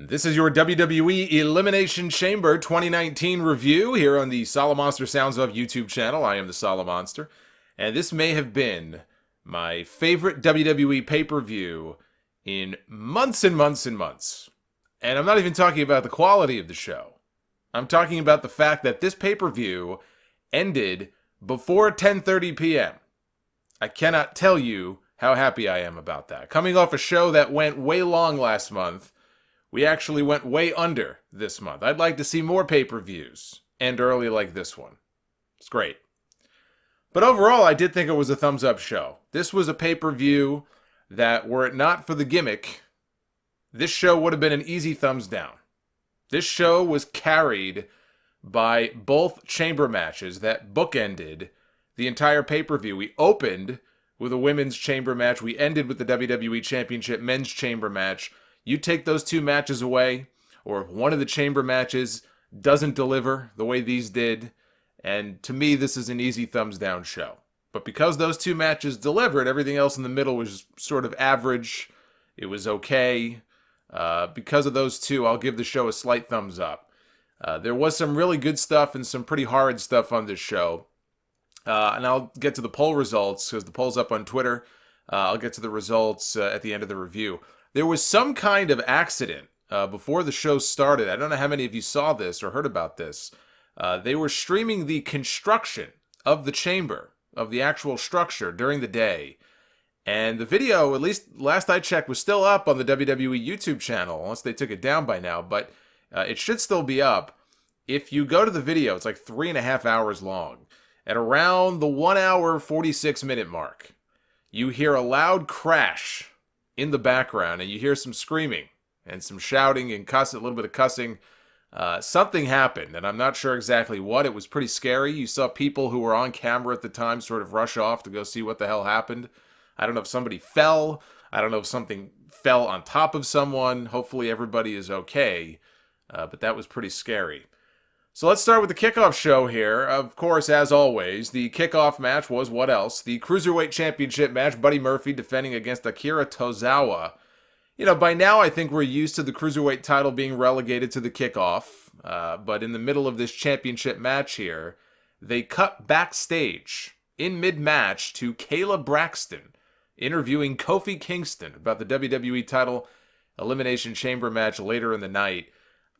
This is your WWE Elimination Chamber 2019 review here on the Solomonster Sounds Of YouTube channel. I am the Solomonster, and this may have been my favorite WWE pay-per-view in months and months and months. And I'm not even talking about the quality of the show. I'm talking about the fact that this pay-per-view ended before 10:30 p.m. I cannot tell you how happy I am about that. Coming off a show that went way long last month, we actually went way under this month. I'd like to see more pay-per-views end early like this one. It's great. But overall, I did think it was a thumbs-up show. This was a pay-per-view that, were it not for the gimmick, this show would have been an easy thumbs down. This show was carried by both chamber matches that bookended the entire pay-per-view. We opened with a women's chamber match. We ended with the WWE Championship men's chamber match. You take those two matches away, or if one of the chamber matches doesn't deliver the way these did, and to me, this is an easy thumbs down show. But because those two matches delivered, everything else in the middle was sort of average. It was okay. Because of those two, I'll give the show a slight thumbs up. There was some really good stuff and some pretty horrid stuff on this show. And I'll get to the poll results, because the poll's up on Twitter. I'll get to the results at the end of the review. There was some kind of accident before the show started. I don't know how many of you saw this or heard about this. They were streaming the construction of the chamber, of the actual structure, during the day. And the video, at least last I checked, was still up on the WWE YouTube channel, unless they took it down by now. But it should still be up. If you go to the video, it's like 3.5 hours long. At around the 1 hour, 46-minute mark, you hear a loud crash in the background, and you hear some screaming and some shouting and a little bit of cussing. Something happened, and I'm not sure exactly what. It was pretty scary. You saw people who were on camera at the time sort of rush off to go see what the hell happened. I don't know if somebody fell. I don't know if something fell on top of someone. Hopefully everybody is okay, but that was pretty scary. So let's start with the kickoff show here. Of course, as always, the kickoff match was what else? The Cruiserweight Championship match, Buddy Murphy defending against Akira Tozawa. You know, by now I think we're used to the Cruiserweight title being relegated to the kickoff, but in the middle of this championship match here, they cut backstage in mid-match to Kayla Braxton interviewing Kofi Kingston about the WWE title Elimination Chamber match later in the night.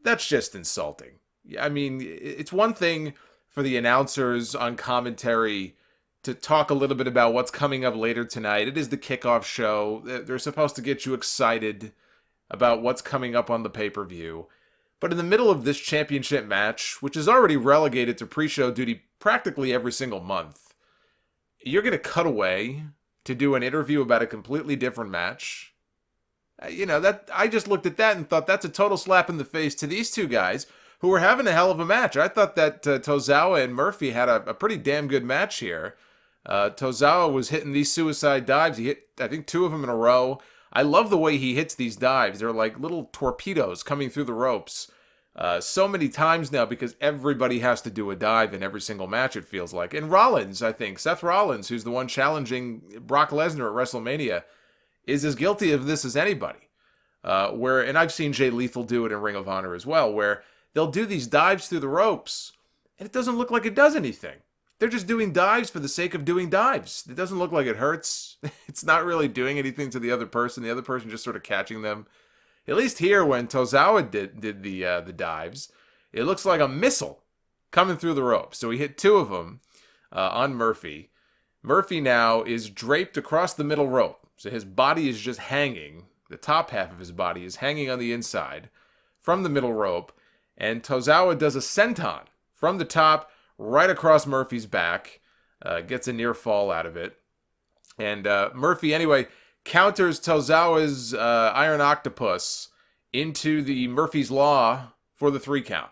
That's just insulting. I mean, it's one thing for the announcers on commentary to talk a little bit about what's coming up later tonight. It is the kickoff show. They're supposed to get you excited about what's coming up on the pay-per-view. But in the middle of this championship match, which is already relegated to pre-show duty practically every single month, you're going to cut away to do an interview about a completely different match. You know, that I just looked at that and thought that's a total slap in the face to these two guys who were having a hell of a match. I thought that Tozawa and Murphy had a pretty damn good match here. Tozawa was hitting these suicide dives. He hit, I think, 2 of them in a row. I love the way he hits these dives. They're like little torpedoes coming through the ropes. So many times now, because everybody has to do a dive in every single match, it feels like. And Rollins, I think, Seth Rollins, who's the one challenging Brock Lesnar at WrestleMania, is as guilty of this as anybody. And I've seen Jay Lethal do it in Ring of Honor as well, where they'll do these dives through the ropes, and it doesn't look like it does anything. They're just doing dives for the sake of doing dives. It doesn't look like it hurts. It's not really doing anything to the other person. The other person just sort of catching them. At least here, when Tozawa did the dives, it looks like a missile coming through the ropes. So he hit 2 of them on Murphy. Murphy now is draped across the middle rope. So his body is just hanging. The top half of his body is hanging on the inside from the middle rope. And Tozawa does a senton from the top right across Murphy's back. Gets a near fall out of it. And Murphy, anyway, counters Tozawa's Iron Octopus into the Murphy's Law for the 3 count.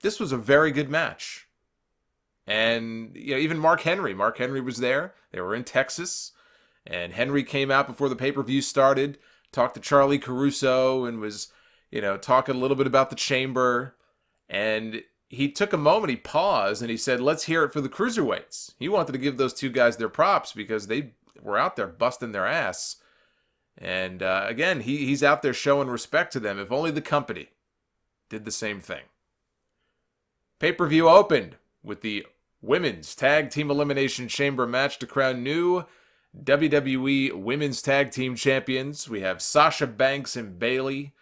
This was a very good match. And you know, even Mark Henry was there. They were in Texas. And Henry came out before the pay-per-view started, talked to Charlie Caruso, and was, you know, talking a little bit about the chamber. And he took a moment, he paused, and he said, let's hear it for the cruiserweights. He wanted to give those two guys their props because they were out there busting their ass. And again, he's out there showing respect to them. If only the company did the same thing. Pay-per-view opened with the Women's Tag Team Elimination Chamber match to crown new WWE Women's Tag Team Champions. We have Sasha Banks and Bayley,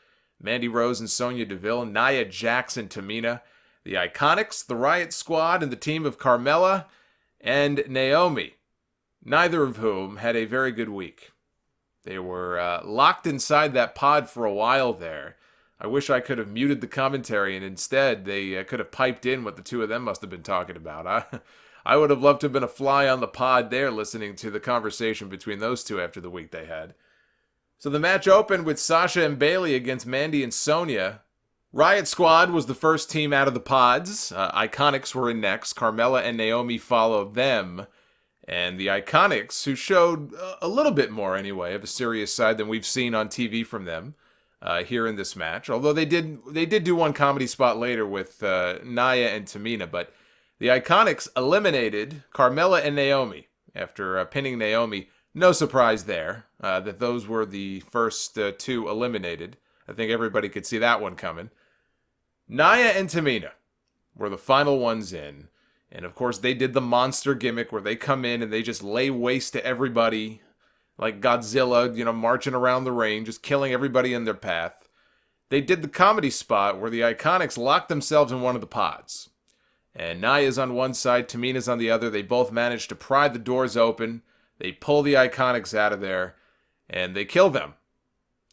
Mandy Rose and Sonya Deville, Nia Jax and Tamina, the Iconics, the Riot Squad, and the team of Carmella and Naomi, neither of whom had a very good week. They were locked inside that pod for a while there. I wish I could have muted the commentary, and instead they could have piped in what the two of them must have been talking about. I would have loved to have been a fly on the pod there listening to the conversation between those two after the week they had. So the match opened with Sasha and Bayley against Mandy and Sonya. Riot Squad was the first team out of the pods. Iconics were in next. Carmella and Naomi followed them. And the Iconics, who showed a little bit more anyway of a serious side than we've seen on TV from them here in this match. Although they did do one comedy spot later with Nia and Tamina. But the Iconics eliminated Carmella and Naomi after pinning Naomi. No surprise there that those were the first two eliminated. I think everybody could see that one coming. Nia and Tamina were the final ones in. And of course, they did the monster gimmick where they come in and they just lay waste to everybody. Like Godzilla, marching around the ring, just killing everybody in their path. They did the comedy spot where the Iconics locked themselves in one of the pods. And Nia's on one side, Tamina's on the other. They both managed to pry the doors open. They pull the Iconics out of there. And they kill them.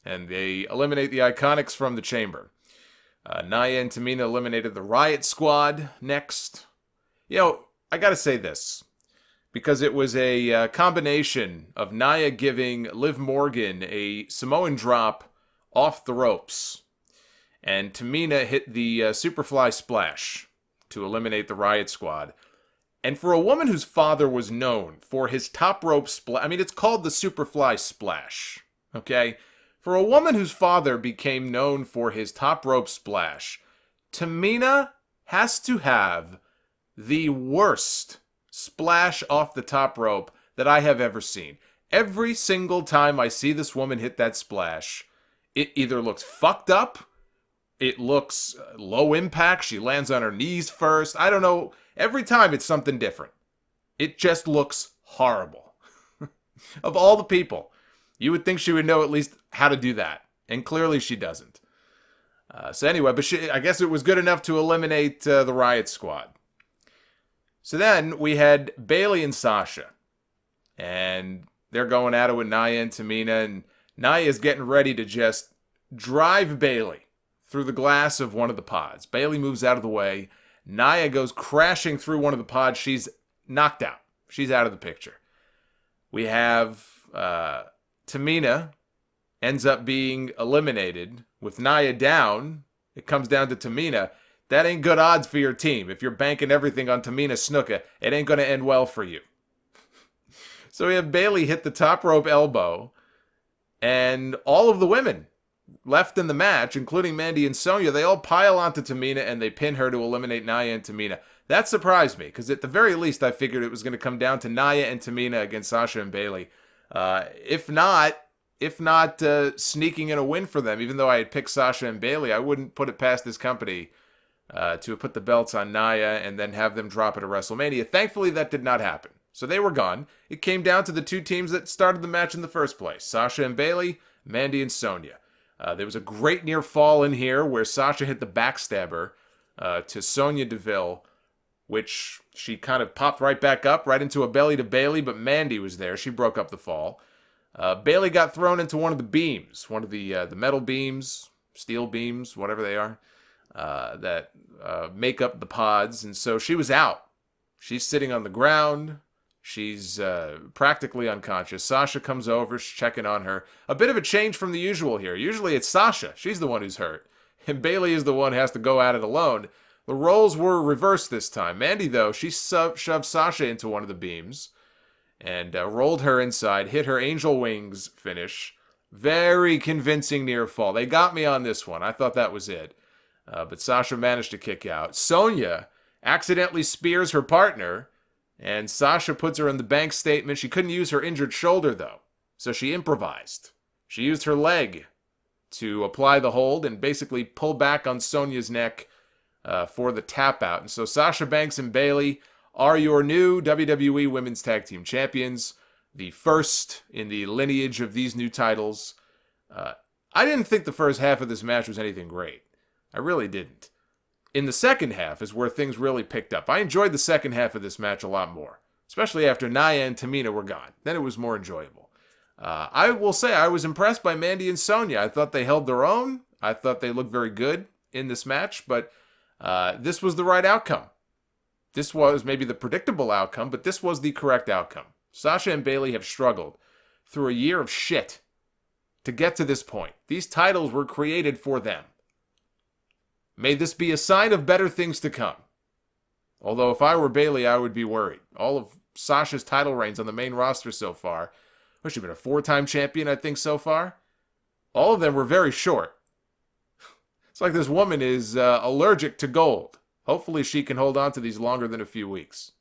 And they eliminate the Iconics from the chamber. Nia and Tamina eliminated the Riot Squad next. I gotta say this. Because it was a combination of Nia giving Liv Morgan a Samoan drop off the ropes. And Tamina hit the Superfly Splash to eliminate the Riot Squad. And for a woman whose father was known for his top rope splash, it's called the Superfly Splash, okay? For a woman whose father became known for his top rope splash, Tamina has to have the worst splash off the top rope that I have ever seen. Every single time I see this woman hit that splash, it either looks fucked up, it looks low impact, she lands on her knees first. I don't know. Every time it's something different. It just looks horrible. Of all the people, you would think she would know at least how to do that. And clearly she doesn't. So anyway, but I guess it was good enough to eliminate the Riot Squad. So then we had Bayley and Sasha. And they're going at it with Nia and Tamina. And Nia is getting ready to just drive Bayley through the glass of one of the pods. Bayley moves out of the way. Nia goes crashing through one of the pods. She's knocked out. She's out of the picture. We have Tamina ends up being eliminated with Nia down. It comes down to Tamina. That ain't good odds for your team. If you're banking everything on Tamina Snuka, it ain't going to end well for you. So we have Bayley hit the top rope elbow. And all of the women left in the match, including Mandy and Sonya, they all pile onto Tamina and they pin her to eliminate Nia and Tamina. That surprised me, because at the very least I figured it was going to come down to Nia and Tamina against Sasha and Bayley. If not sneaking in a win for them, even though I had picked Sasha and Bayley, I wouldn't put it past this company to put the belts on Nia and then have them drop it at WrestleMania. Thankfully, that did not happen. So they were gone. It came down to the two teams that started the match in the first place, Sasha and Bayley, Mandy and Sonya. There was a great near fall in here where Sasha hit the backstabber to Sonya Deville, which she kind of popped right back up, right into a belly to Bayley, but Mandy was there. She broke up the fall. Bayley got thrown into one of the beams, one of the metal beams, steel beams, whatever they are, that make up the pods, and so she was out. She's sitting on the ground. She's practically unconscious. Sasha comes over, she's checking on her. A bit of a change from the usual here. Usually it's Sasha. She's the one who's hurt. And Bayley is the one who has to go at it alone. The roles were reversed this time. Mandy, though, she shoved Sasha into one of the beams and rolled her inside, hit her angel wings finish. Very convincing near fall. They got me on this one. I thought that was it. But Sasha managed to kick out. Sonya accidentally spears her partner, and Sasha puts her in the bank statement. She couldn't use her injured shoulder, though, so she improvised. She used her leg to apply the hold and basically pull back on Sonya's neck for the tap out. And so Sasha Banks and Bayley are your new WWE Women's Tag Team Champions, the first in the lineage of these new titles. I didn't think the first half of this match was anything great. I really didn't. In the second half is where things really picked up. I enjoyed the second half of this match a lot more, especially after Nia and Tamina were gone. Then it was more enjoyable. I will say I was impressed by Mandy and Sonya. I thought they held their own. I thought they looked very good in this match, but this was the right outcome. This was maybe the predictable outcome, but this was the correct outcome. Sasha and Bayley have struggled through a year of shit to get to this point. These titles were created for them. May this be a sign of better things to come. Although if I were Bayley, I would be worried. All of Sasha's title reigns on the main roster so far, she's been a 4-time champion, I think, so far. All of them were very short. It's like this woman is allergic to gold. Hopefully she can hold on to these longer than a few weeks.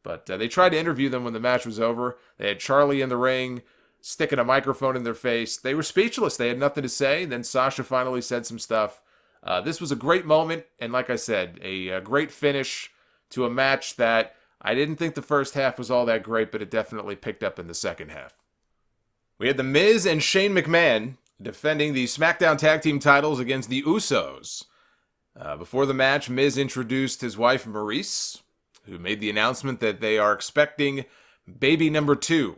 But they tried to interview them when the match was over. They had Charlie in the ring, sticking a microphone in their face. They were speechless. They had nothing to say. Then Sasha finally said some stuff. This was a great moment, and like I said, a great finish to a match that I didn't think the first half was all that great, but it definitely picked up in the second half. We had The Miz and Shane McMahon defending the Smackdown Tag Team titles against the Usos. Before the match, Miz introduced his wife, Maurice, who made the announcement that they are expecting baby number 2.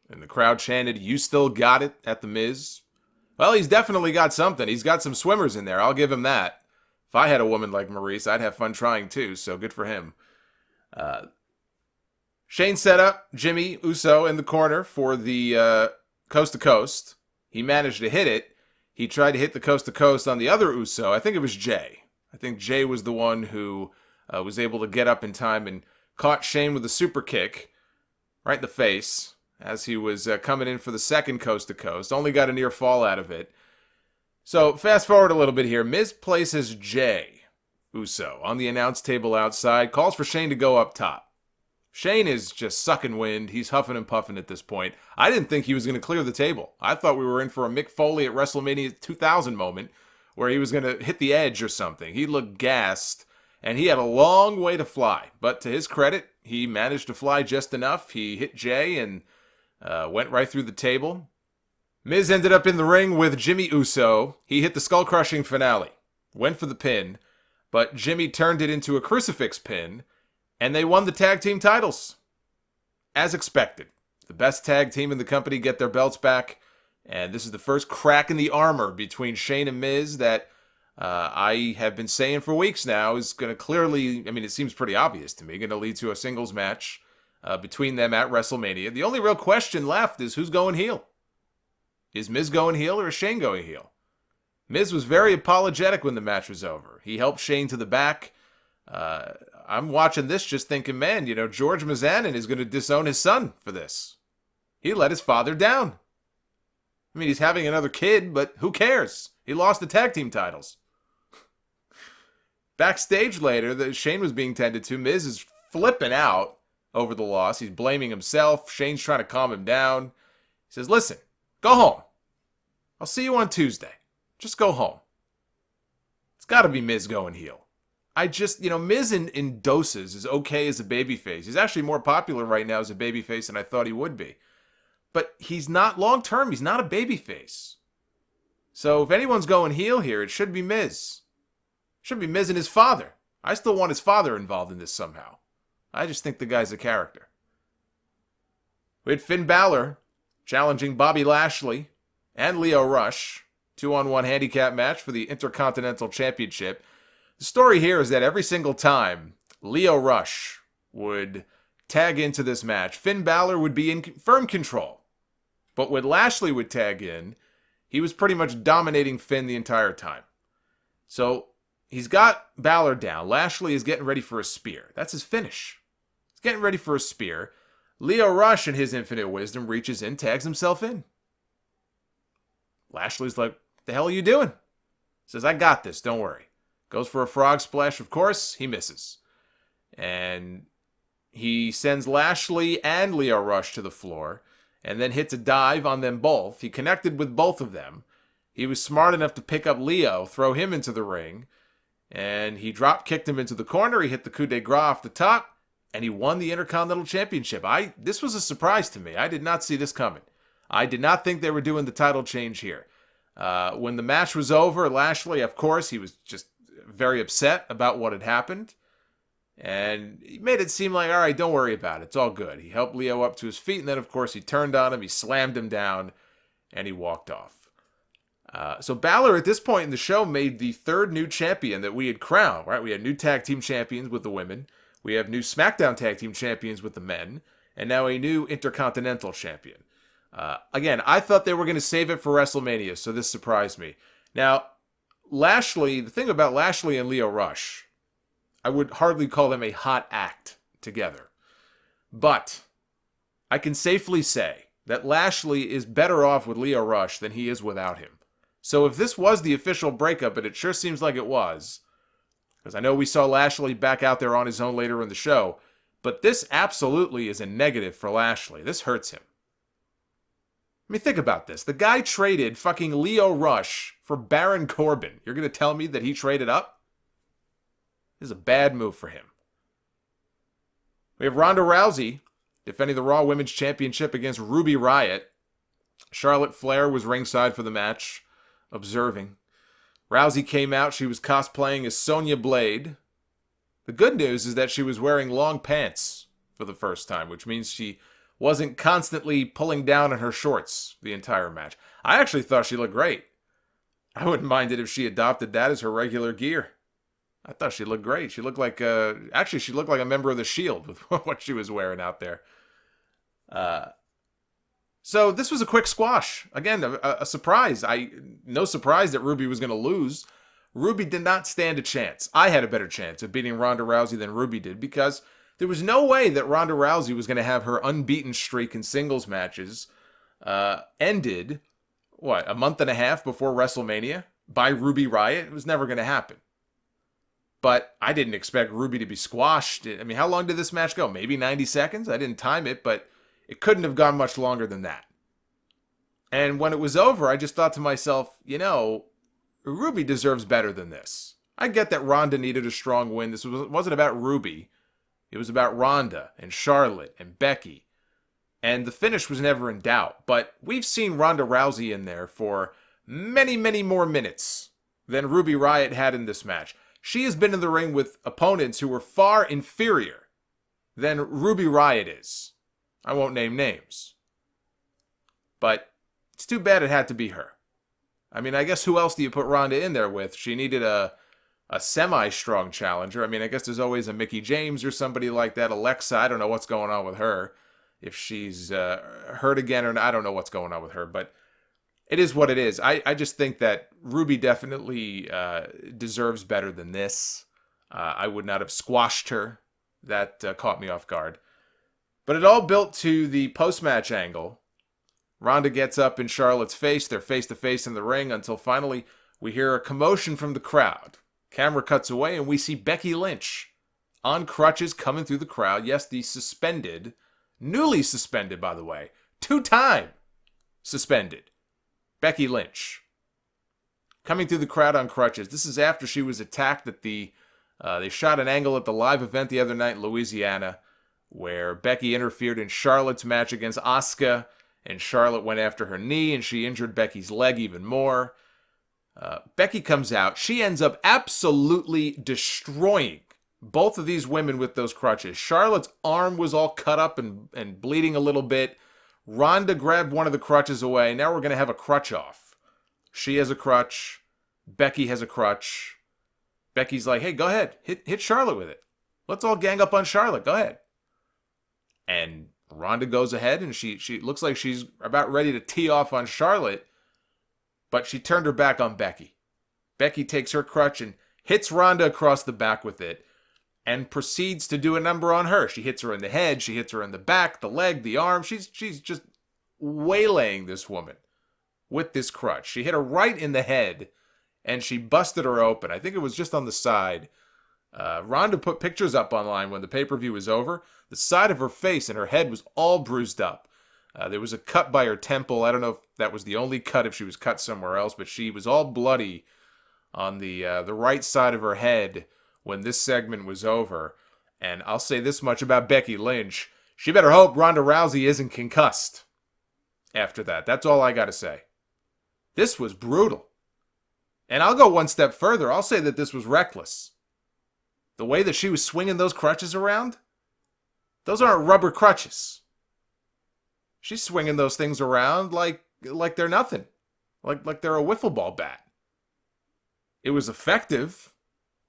And the crowd chanted, "You still got it," at The Miz. Well, he's definitely got something. He's got some swimmers in there. I'll give him that. If I had a woman like Maurice, I'd have fun trying too, so good for him. Shane set up Jimmy Uso in the corner for the coast to coast. He managed to hit it. He tried to hit the coast to coast on the other Uso. I think it was Jay. I think Jay was the one who was able to get up in time and caught Shane with a super kick right in the face as he was coming in for the second coast to coast. Only got a near fall out of it. So fast forward a little bit here. Miz places Jay Uso on the announce table outside, calls for Shane to go up top. Shane is just sucking wind. He's huffing and puffing at this point. I didn't think he was going to clear the table. I thought we were in for a Mick Foley at WrestleMania 2000 moment where he was going to hit the edge or something. He looked gassed, and he had a long way to fly. But to his credit, he managed to fly just enough. He hit Jay and went right through the table. Miz ended up in the ring with Jimmy Uso. He hit the skull-crushing finale. Went for the pin, but Jimmy turned it into a crucifix pin, and they won the tag team titles. As expected. The best tag team in the company get their belts back, and this is the first crack in the armor between Shane and Miz that I have been saying for weeks now is going to clearly, it seems pretty obvious to me, going to lead to a singles match between them at WrestleMania. The only real question left is who's going heel. Is Miz going heel or is Shane going heel? Miz was very apologetic when the match was over. He helped Shane to the back. I'm watching this just thinking, man, George Mizanin is going to disown his son for this. He let his father down. He's having another kid, but who cares? He lost the tag team titles. Backstage later, Shane was being tended to. Miz is flipping out over the loss. He's blaming himself. Shane's trying to calm him down. He says, listen, go home. I'll see you on Tuesday. Just go home. It's got to be Miz going heel. Miz in doses is okay as a babyface. He's actually more popular right now as a babyface than I thought he would be. But he's not long-term. He's not a babyface. So if anyone's going heel here, it should be Miz. It should be Miz and his father. I still want his father involved in this somehow. I just think the guy's a character. We had Finn Balor challenging Bobby Lashley and Lio Rush. 2-on-1 handicap match for the Intercontinental Championship. The story here is that every single time Lio Rush would tag into this match, Finn Balor would be in firm control. But when Lashley would tag in, he was pretty much dominating Finn the entire time. So he's got Balor down. Lashley is getting ready for a spear. That's his finish. He's getting ready for a spear. Lio Rush, in his infinite wisdom, reaches in, tags himself in. Lashley's like, the hell are you doing? Says, I got this, don't worry. Goes for a frog splash, of course, he misses. And he sends Lashley and Lio Rush to the floor. and then hits a dive on them both. He connected with both of them. He was smart enough to pick up Leo, throw him into the ring, and he drop-kicked him into the corner. He hit the coup de grace off the top, and he won the Intercontinental Championship. This was a surprise to me. I did not see this coming. I did not think they were doing the title change here. When the match was over, Lashley, of course, he was just very upset about what had happened. And he made it seem like, all right, don't worry about it. It's all good. He helped Leo up to his feet, and then, of course, he turned on him, he slammed him down, and he walked off. So Balor, at this point in the show, made the third new champion that we had crowned, right? We had new tag team champions with the women. We have new SmackDown tag team champions with the men. And now a new Intercontinental champion. Again, I thought they were going to save it for WrestleMania, so this surprised me. Now, Lashley, the thing about Lashley and Lio Rush, I would hardly call them a hot act together. But I can safely say that Lashley is better off with Lio Rush than he is without him. So if this was the official breakup, and it sure seems like it was, because I know we saw Lashley back out there on his own later in the show, but this absolutely is a negative for Lashley. This hurts him. I mean, think about this. The guy traded fucking Lio Rush for Baron Corbin. You're going to tell me that he traded up? This is a bad move for him. We have Ronda Rousey defending the Raw Women's Championship against Ruby Riot. Charlotte Flair was ringside for the match, observing. Rousey came out. She was cosplaying as Sonya Blade. The good news is that she was wearing long pants for the first time, which means she wasn't constantly pulling down on her shorts the entire match. I actually thought she looked great. I wouldn't mind it if she adopted that as her regular gear. I thought she looked great. She looked like actually she looked like a member of the Shield with what she was wearing out there. So this was a quick squash. Again, a surprise. No surprise that Ruby was going to lose. Ruby did not stand a chance. I had a better chance of beating Ronda Rousey than Ruby did because there was no way that Ronda Rousey was going to have her unbeaten streak in singles matches ended, a month and a half before WrestleMania by Ruby Riot? It was never going to happen. But I didn't expect Ruby to be squashed. I mean, how long did this match go? Maybe 90 seconds? I didn't time it, but it couldn't have gone much longer than that. And when it was over, I just thought to myself, Ruby deserves better than this. I get that Ronda needed a strong win. This wasn't about Ruby. It was about Ronda and Charlotte and Becky. And the finish was never in doubt. But we've seen Ronda Rousey in there for many, many more minutes than Ruby Riot had in this match. She has been in the ring with opponents who were far inferior than Ruby Riot is. I won't name names. But it's too bad it had to be her. I mean, I guess who else do you put Ronda in there with? She needed a semi-strong challenger. I mean, I guess there's always a Mickie James or somebody like that. Alexa, I don't know what's going on with her. If she's hurt again or not, I don't know what's going on with her. But it is what it is. I just think that Ruby definitely deserves better than this. I would not have squashed her. That caught me off guard. But it all built to the post-match angle. Ronda gets up in Charlotte's face. They're face-to-face in the ring until finally we hear a commotion from the crowd. Camera cuts away and we see Becky Lynch on crutches coming through the crowd. Yes, the suspended, newly suspended, by the way, 2-time suspended Becky Lynch coming through the crowd on crutches. This is after she was attacked at they shot an angle at the live event the other night in Louisiana where Becky interfered in Charlotte's match against Asuka, and Charlotte went after her knee and she injured Becky's leg even more. Becky comes out. She ends up absolutely destroying both of these women with those crutches. Charlotte's arm was all cut up and bleeding a little bit. Ronda grabbed one of the crutches away. Now we're going to have a crutch off. She has a crutch. Becky has a crutch. Becky's like, hey, go ahead. Hit Charlotte with it. Let's all gang up on Charlotte. Go ahead. And Ronda goes ahead and she looks like she's about ready to tee off on Charlotte. But she turned her back on Becky. Becky takes her crutch and hits Ronda across the back with it and proceeds to do a number on her. She hits her in the head, she hits her in the back, the leg, the arm. She's just waylaying this woman with this crutch. She hit her right in the head and she busted her open. I think it was just on the side. Ronda put pictures up online when the pay-per-view was over. The side of her face and her head was all bruised up. There was a cut by her temple. I don't know if that was the only cut, if she was cut somewhere else, but she was all bloody on the right side of her head when this segment was over. And I'll say this much about Becky Lynch. She better hope Ronda Rousey isn't concussed after that. That's all I got to say. This was brutal. And I'll go one step further. I'll say that this was reckless. The way that she was swinging those crutches around, those aren't rubber crutches. She's swinging those things around like they're nothing. Like they're a wiffle ball bat. It was effective.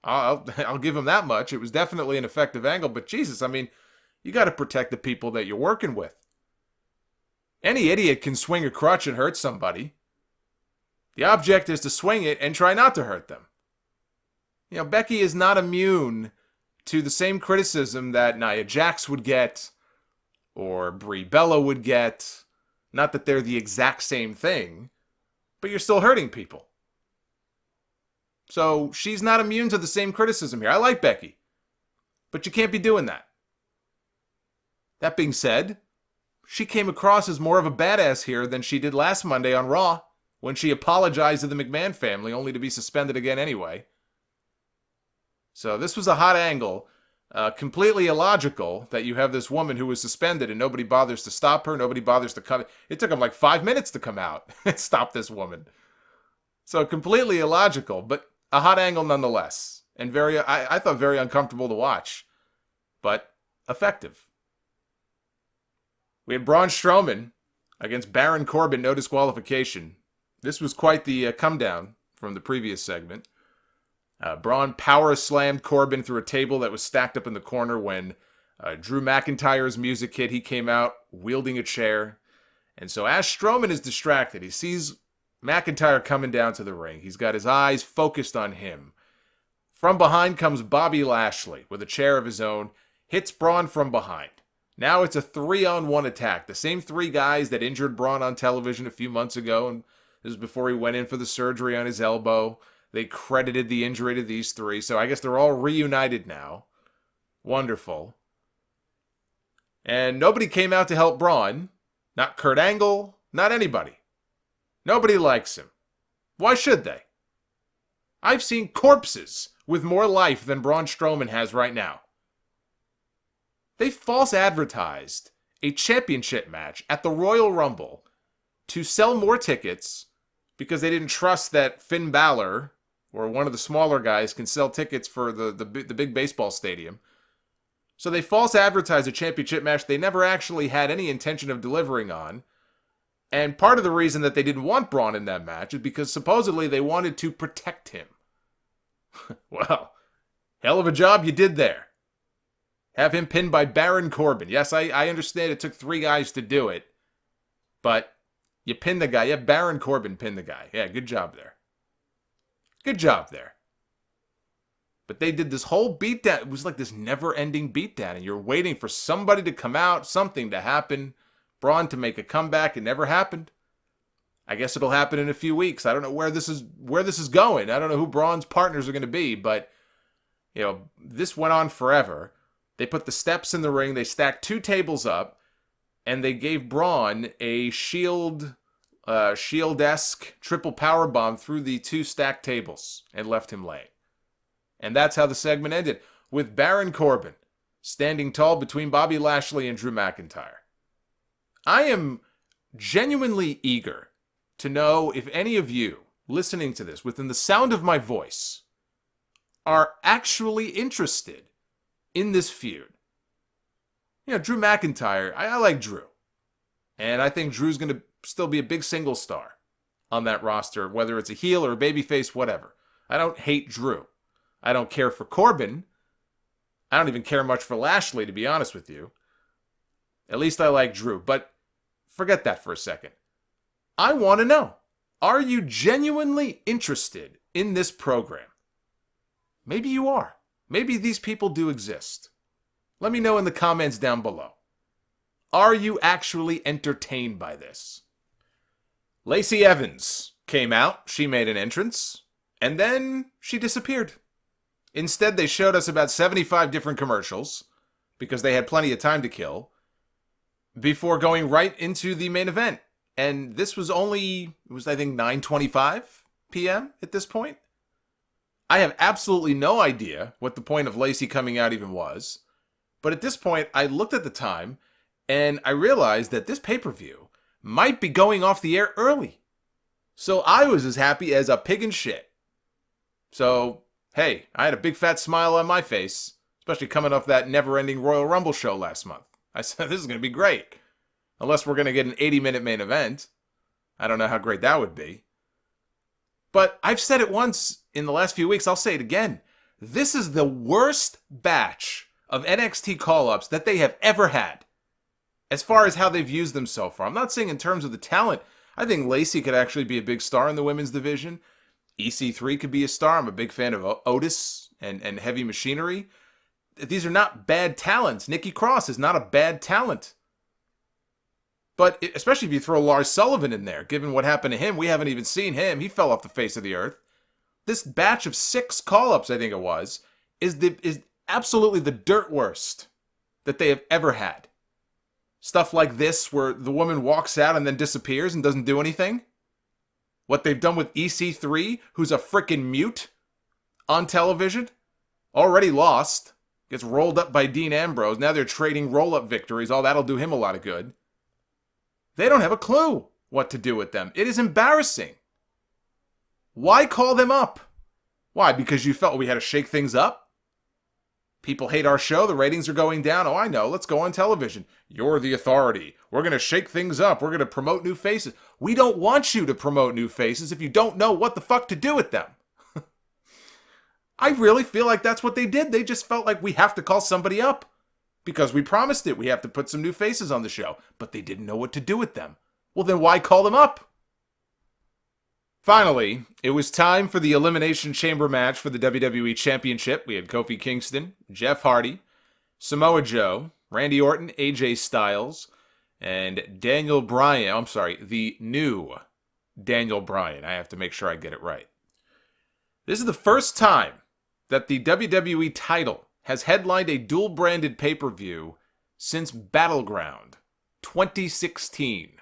I'll give him that much. It was definitely an effective angle. But Jesus, I mean, you got to protect the people that you're working with. Any idiot can swing a crutch and hurt somebody. The object is to swing it and try not to hurt them. You know, Becky is not immune to the same criticism that Nia Jax would get or Brie Bella would get. Not that they're the exact same thing, but you're still hurting people. So she's not immune to the same criticism here. I like Becky, but you can't be doing that. That being said, she came across as more of a badass here than she did last Monday on Raw, when she apologized to the McMahon family, only to be suspended again anyway. So this was a hot angle. Completely illogical that you have this woman who was suspended and nobody bothers to stop her. Nobody bothers to come. It took them like 5 minutes to come out and stop this woman. So completely illogical, but a hot angle nonetheless. And I thought very uncomfortable to watch, but effective. We had Braun Strowman against Baron Corbin, no disqualification. This was quite the come down from the previous segment. Braun power slammed Corbin through a table that was stacked up in the corner when Drew McIntyre's music hit. He came out wielding a chair. And so as Strowman is distracted, he sees McIntyre coming down to the ring. He's got his eyes focused on him. From behind comes Bobby Lashley with a chair of his own, hits Braun from behind. Now it's a 3-on-1 attack. The same three guys that injured Braun on television a few months ago, and this was before he went in for the surgery on his elbow. They credited the injury to these three, so I guess they're all reunited now. Wonderful. And nobody came out to help Braun. Not Kurt Angle, not anybody. Nobody likes him. Why should they? I've seen corpses with more life than Braun Strowman has right now. They false advertised a championship match at the Royal Rumble to sell more tickets because they didn't trust that Finn Balor or one of the smaller guys can sell tickets for the big baseball stadium. So they false advertised a championship match they never actually had any intention of delivering on. And part of the reason that they didn't want Braun in that match is because supposedly they wanted to protect him. Well, hell of a job you did there. Have him pinned by Baron Corbin. Yes, I understand it took three guys to do it. But you pinned the guy. Yeah, Baron Corbin pinned the guy. Yeah, good job there. Good job there. But they did this whole beatdown. It was like this never-ending beatdown. And you're waiting for somebody to come out, something to happen. Braun to make a comeback. It never happened. I guess it'll happen in a few weeks. I don't know where this is going. I don't know who Braun's partners are going to be. But, you know, this went on forever. They put the steps in the ring. They stacked two tables up. And they gave Braun a shield-esque triple powerbomb through the two stacked tables and left him laying. And that's how the segment ended, with Baron Corbin standing tall between Bobby Lashley and Drew McIntyre. I am genuinely eager to know if any of you listening to this, within the sound of my voice, are actually interested in this feud. You know, Drew McIntyre, I like Drew. And I think Drew's going to still be a big single star on that roster, whether it's a heel or a babyface, whatever. I don't hate Drew. I don't care for Corbin. I don't even care much for Lashley, to be honest with you. At least I like Drew. But forget that for a second. I want to know, are you genuinely interested in this program? Maybe you are. Maybe these people do exist. Let me know in the comments down below. Are you actually entertained by this? Lacey Evans came out. She made an entrance. And then she disappeared. Instead, they showed us about 75 different commercials because they had plenty of time to kill. before going right into the main event. And this was only, it was I think 9:25 p.m. at this point. I have absolutely no idea what the point of Lacey coming out even was. But at this point, I looked at the time and I realized that this pay-per-view might be going off the air early. So I was as happy as a pig in shit. So, hey, I had a big fat smile on my face, especially coming off that never-ending Royal Rumble show last month. I said, this is going to be great. Unless we're going to get an 80-minute main event. I don't know how great that would be. But I've said it once in the last few weeks, I'll say it again. This is the worst batch of NXT call-ups that they have ever had, as far as how they've used them so far. I'm not saying in terms of the talent. I think Lacey could actually be a big star in the women's division. EC3 could be a star. I'm a big fan of Otis and Heavy Machinery. These are not bad talents. Nikki Cross is not a bad talent. But especially if you throw Lars Sullivan in there, given what happened to him, we haven't even seen him. He fell off the face of the earth. This batch of 6 call-ups, I think it was, is absolutely the dirt worst that they have ever had. Stuff like this, where the woman walks out and then disappears and doesn't do anything. What they've done with EC3, who's a frickin' mute on television, already lost, gets rolled up by Dean Ambrose. Now they're trading roll-up victories. Oh, that'll do him a lot of good. They don't have a clue what to do with them. It is embarrassing. Why call them up? Why? Because you felt we had to shake things up? People hate our show. The ratings are going down. Oh, I know. Let's go on television. You're the authority. We're going to shake things up. We're going to promote new faces. We don't want you to promote new faces if you don't know what the fuck to do with them. I really feel like that's what they did. They just felt like we have to call somebody up. Because we promised it. We have to put some new faces on the show. But they didn't know what to do with them. Well, then why call them up? Finally, it was time for the Elimination Chamber match for the WWE Championship. We had Kofi Kingston, Jeff Hardy, Samoa Joe, Randy Orton, AJ Styles, and Daniel Bryan. I'm sorry, the new Daniel Bryan. I have to make sure I get it right. This is the first time that the WWE title has headlined a dual-branded pay-per-view since Battleground 2016.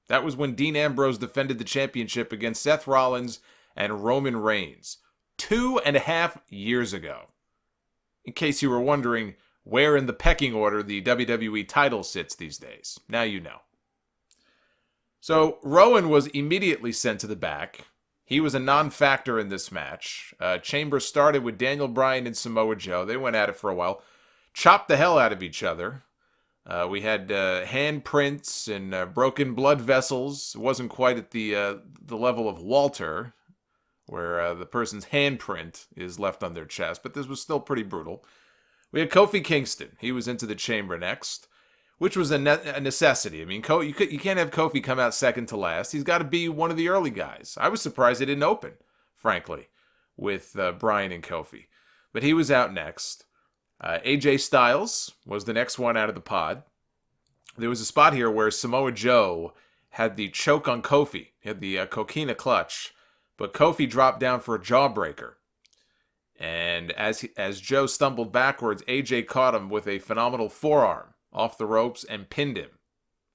That was when Dean Ambrose defended the championship against Seth Rollins and Roman Reigns 2.5 years ago. In case you were wondering where in the pecking order the WWE title sits these days. Now you know. So Rowan was immediately sent to the back. He was a non-factor in this match. Chamber started with Daniel Bryan and Samoa Joe. They went at it for a while. Chopped the hell out of each other. We had handprints and broken blood vessels. It wasn't quite at the level of Walter, where the person's handprint is left on their chest, but this was still pretty brutal. We had Kofi Kingston. He was into the chamber next, which was a necessity. I mean, you can't have Kofi come out second to last. He's got to be one of the early guys. I was surprised they didn't open, frankly, with Bryan and Kofi. But he was out next. AJ Styles was the next one out of the pod. There was a spot here where Samoa Joe had the choke on Kofi. He had the coquina clutch. But Kofi dropped down for a jawbreaker. And as Joe stumbled backwards, AJ caught him with a phenomenal forearm off the ropes and pinned him.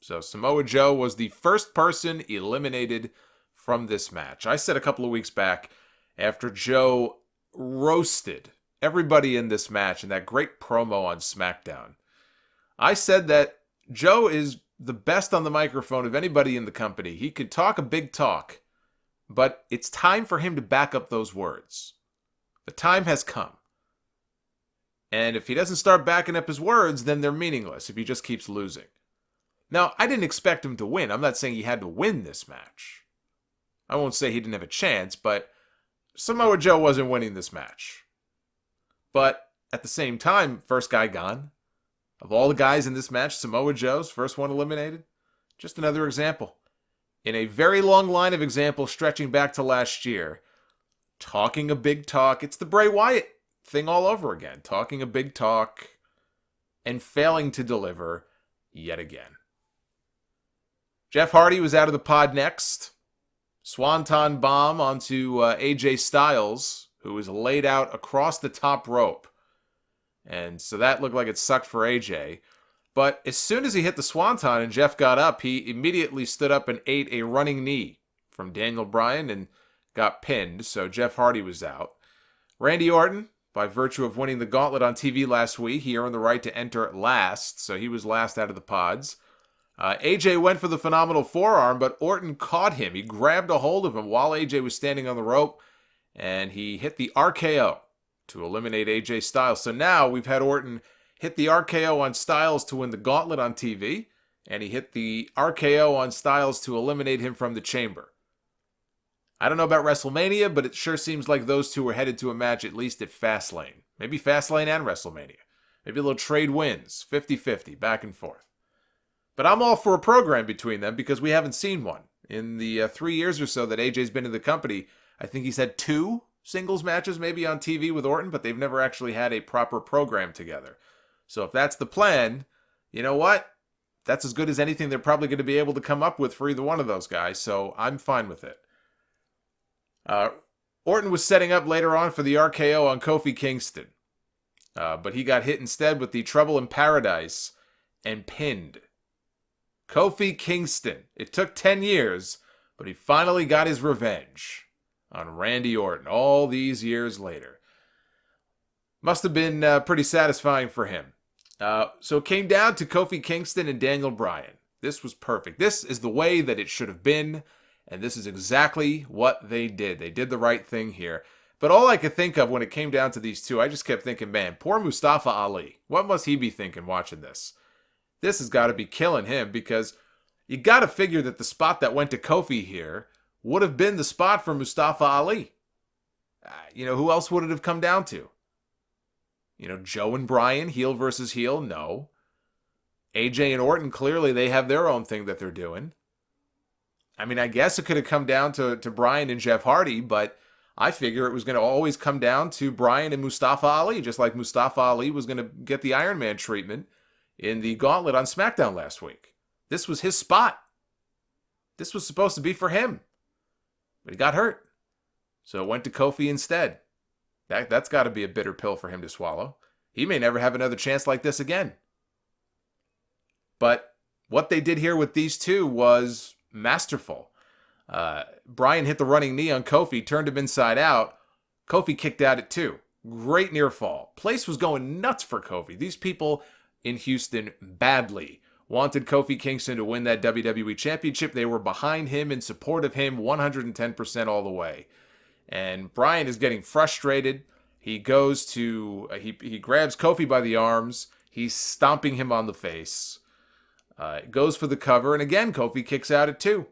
So Samoa Joe was the first person eliminated from this match. I said a couple of weeks back, after Joe roasted everybody in this match in that great promo on Smackdown, I said that Joe is the best on the microphone of anybody in the company. He could talk a big talk, but it's time for him to back up those words. The time has come. And if he doesn't start backing up his words, then they're meaningless if he just keeps losing. Now, I didn't expect him to win. I'm not saying he had to win this match. I won't say he didn't have a chance, but Samoa Joe wasn't winning this match. But at the same time, first guy gone. Of all the guys in this match, Samoa Joe's first one eliminated. Just another example. In a very long line of examples stretching back to last year, talking a big talk. It's the Bray Wyatt thing all over again. Talking a big talk and failing to deliver yet again. Jeff Hardy was out of the pod next. Swanton bomb onto AJ Styles, who was laid out across the top rope. And so that looked like it sucked for AJ. But as soon as he hit the swanton and Jeff got up, he immediately stood up and ate a running knee from Daniel Bryan and got pinned, so Jeff Hardy was out. Randy Orton, by virtue of winning the gauntlet on TV last week, he earned the right to enter last, so he was last out of the pods. AJ went for the phenomenal forearm, but Orton caught him. He grabbed a hold of him while AJ was standing on the rope, and he hit the RKO to eliminate AJ Styles. So now we've had Orton hit the RKO on Styles to win the gauntlet on TV, and he hit the RKO on Styles to eliminate him from the chamber. I don't know about WrestleMania, but it sure seems like those two are headed to a match at least at Fastlane. Maybe Fastlane and WrestleMania. Maybe a little trade wins, 50-50, back and forth. But I'm all for a program between them because we haven't seen one. In the 3 years or so that AJ's been in the company, I think he's had 2 singles matches maybe on TV with Orton, but they've never actually had a proper program together. So if that's the plan, you know what? That's as good as anything they're probably going to be able to come up with for either one of those guys, so I'm fine with it. Orton was setting up later on for the RKO on Kofi Kingston, but he got hit instead with the Trouble in Paradise and pinned. Kofi Kingston. It took 10 years, but he finally got his revenge on Randy Orton all these years later. Must have been pretty satisfying for him. So it came down to Kofi Kingston and Daniel Bryan. This was perfect. This is the way that it should have been, and this is exactly what they did. They did the right thing here. But all I could think of when it came down to these two, I just kept thinking, man, poor Mustafa Ali. What must he be thinking watching this? This has got to be killing him because you got to figure that the spot that went to Kofi here would have been the spot for Mustafa Ali. Who else would it have come down to? Joe and Bryan, heel versus heel? No. AJ and Orton, clearly they have their own thing that they're doing. I guess it could have come down to Bryan and Jeff Hardy, but I figure it was going to always come down to Bryan and Mustafa Ali, just like Mustafa Ali was going to get the Iron Man treatment in the gauntlet on Smackdown last week. This was his spot. This was supposed to be for him. But he got hurt. So it went to Kofi instead. That's got to be a bitter pill for him to swallow. He may never have another chance like this again. But what they did here with these two was masterful. Bryan hit the running knee on Kofi, turned him inside out. Kofi kicked out at 2. Great near fall. Place was going nuts for Kofi. These people in Houston badly wanted Kofi Kingston to win that WWE Championship. They were behind him, in support of him, 110% all the way. And Bryan is getting frustrated. He goes to, he grabs Kofi by the arms. He's stomping him on the face. Goes for the cover, and again, Kofi kicks out at 2.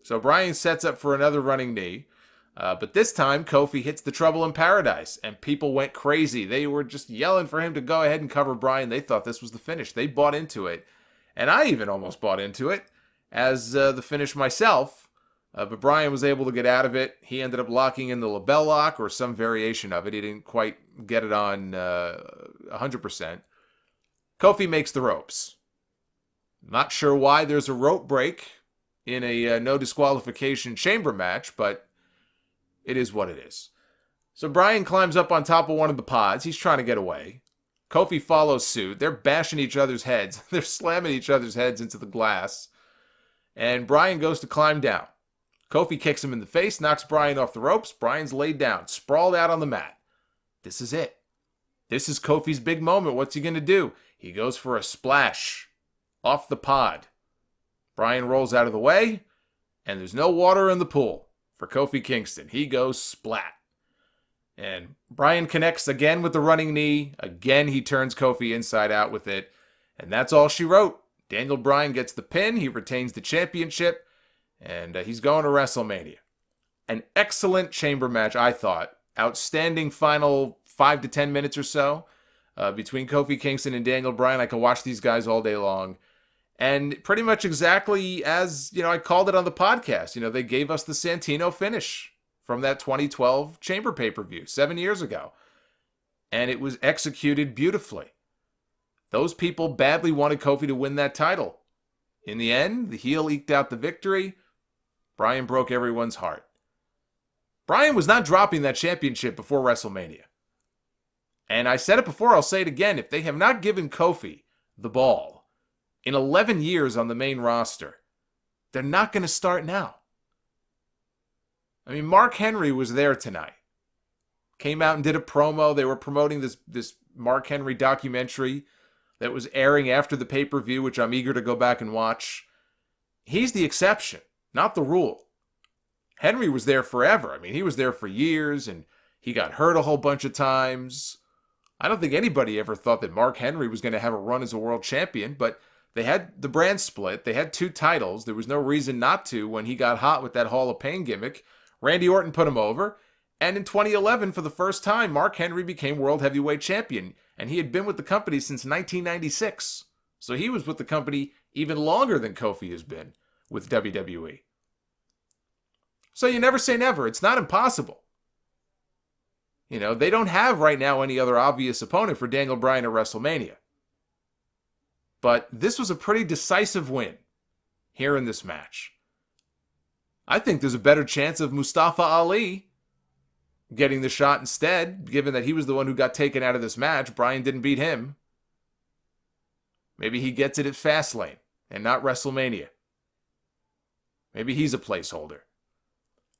So Bryan sets up for another running knee. But this time, Kofi hits the Trouble in Paradise, and people went crazy. They were just yelling for him to go ahead and cover Bryan. They thought this was the finish. They bought into it. And I even almost bought into it as the finish myself. But Bryan was able to get out of it. He ended up locking in the label lock or some variation of it. He didn't quite get it on 100%. Kofi makes the ropes. Not sure why there's a rope break in a no disqualification chamber match, but it is what it is. So Bryan climbs up on top of one of the pods. He's trying to get away. Kofi follows suit. They're bashing each other's heads. They're slamming each other's heads into the glass. And Bryan goes to climb down. Kofi kicks him in the face, knocks Bryan off the ropes. Bryan's laid down, sprawled out on the mat. This is it. This is Kofi's big moment. What's he going to do? He goes for a splash off the pod. Bryan rolls out of the way, and there's no water in the pool for Kofi Kingston. He goes splat. And Bryan connects again with the running knee. Again, he turns Kofi inside out with it. And that's all she wrote. Daniel Bryan gets the pin. He retains the championship. And he's going to WrestleMania. An excellent chamber match, I thought. Outstanding final 5 to 10 minutes or so between Kofi Kingston and Daniel Bryan. I could watch these guys all day long. And pretty much exactly as, I called it on the podcast. They gave us the Santino finish from that 2012 Chamber pay-per-view 7 years ago. And it was executed beautifully. Those people badly wanted Kofi to win that title. In the end, the heel eked out the victory. Bryan broke everyone's heart. Bryan was not dropping that championship before WrestleMania. And I said it before, I'll say it again. If they have not given Kofi the ball in 11 years on the main roster. They're not going to start now. I mean, Mark Henry was there tonight. Came out and did a promo. They were promoting this Mark Henry documentary that was airing after the pay-per-view, which I'm eager to go back and watch. He's the exception, not the rule. Henry was there forever. I mean, he was there for years, and he got hurt a whole bunch of times. I don't think anybody ever thought that Mark Henry was going to have a run as a world champion, but they had the brand split. They had 2 titles. There was no reason not to when he got hot with that Hall of Pain gimmick. Randy Orton put him over. And in 2011, for the first time, Mark Henry became World Heavyweight Champion. And he had been with the company since 1996. So he was with the company even longer than Kofi has been with WWE. So you never say never. It's not impossible. You know, they don't have right now any other obvious opponent for Daniel Bryan at WrestleMania. But this was a pretty decisive win here in this match. I think there's a better chance of Mustafa Ali getting the shot instead, given that he was the one who got taken out of this match. Bryan didn't beat him. Maybe he gets it at Fastlane and not WrestleMania. Maybe he's a placeholder.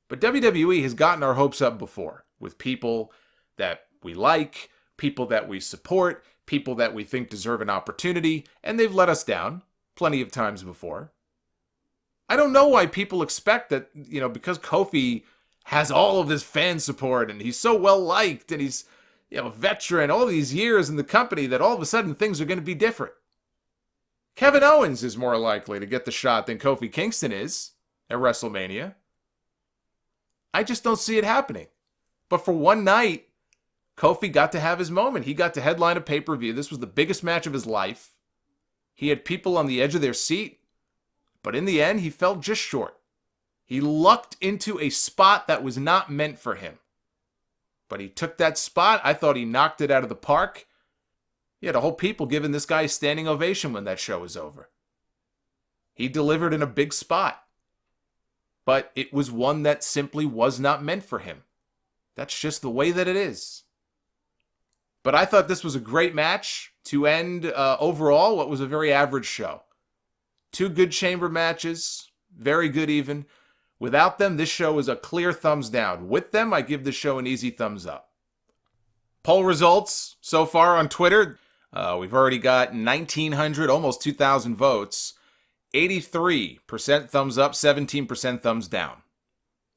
But WWE has gotten our hopes up before with people that we like, people that we support, people that we think deserve an opportunity, and they've let us down plenty of times before. I don't know why people expect that, you know, because Kofi has all of this fan support and he's so well liked and he's, you know, a veteran all these years in the company, that all of a sudden things are going to be different. Kevin Owens is more likely to get the shot than Kofi Kingston is at WrestleMania. I just don't see it happening. But for one night, Kofi got to have his moment. He got to headline a pay-per-view. This was the biggest match of his life. He had people on the edge of their seat. But in the end, he fell just short. He lucked into a spot that was not meant for him. But he took that spot. I thought he knocked it out of the park. He had a whole people giving this guy a standing ovation when that show was over. He delivered in a big spot. But it was one that simply was not meant for him. That's just the way that it is. But I thought this was a great match to end overall what was a very average show. 2 good chamber matches, very good even. Without them, this show is a clear thumbs down. With them, I give the show an easy thumbs up. Poll results so far on Twitter. We've already got 1,900, almost 2,000 votes. 83% thumbs up, 17% thumbs down.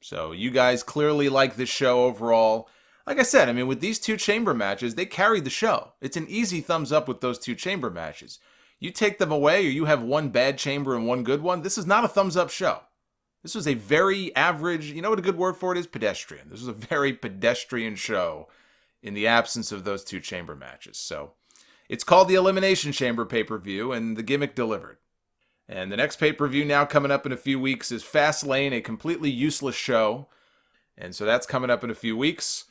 So you guys clearly like this show overall. Like I said, I mean, with these 2 chamber matches, they carried the show. It's an easy thumbs up with those 2 chamber matches. You take them away or you have 1 bad chamber and 1 good one, this is not a thumbs up show. This was a very average, you know what a good word for it is? Pedestrian. This was a very pedestrian show in the absence of those 2 chamber matches. So it's called the Elimination Chamber pay-per-view, and the gimmick delivered. And the next pay-per-view now coming up in a few weeks is Fastlane, a completely useless show. And so that's coming up in a few weeks.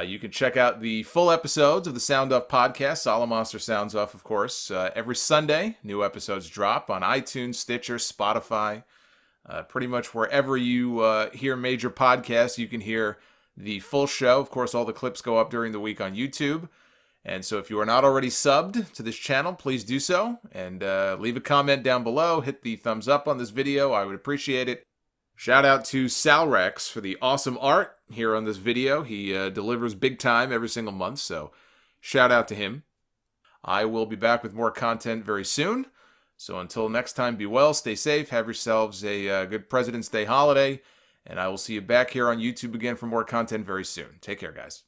You can check out the full episodes of the Sound Off podcast, Solomonster Sounds Off, of course. Every Sunday, new episodes drop on iTunes, Stitcher, Spotify. Pretty much wherever you hear major podcasts, you can hear the full show. Of course, all the clips go up during the week on YouTube. And so if you are not already subbed to this channel, please do so. And leave a comment down below. Hit the thumbs up on this video. I would appreciate it. Shout out to Salrex for the awesome art here on this video. He delivers big time every single month, so shout out to him. I will be back with more content very soon. So until next time, be well, stay safe, have yourselves a good President's Day holiday, and I will see you back here on YouTube again for more content very soon. Take care, guys.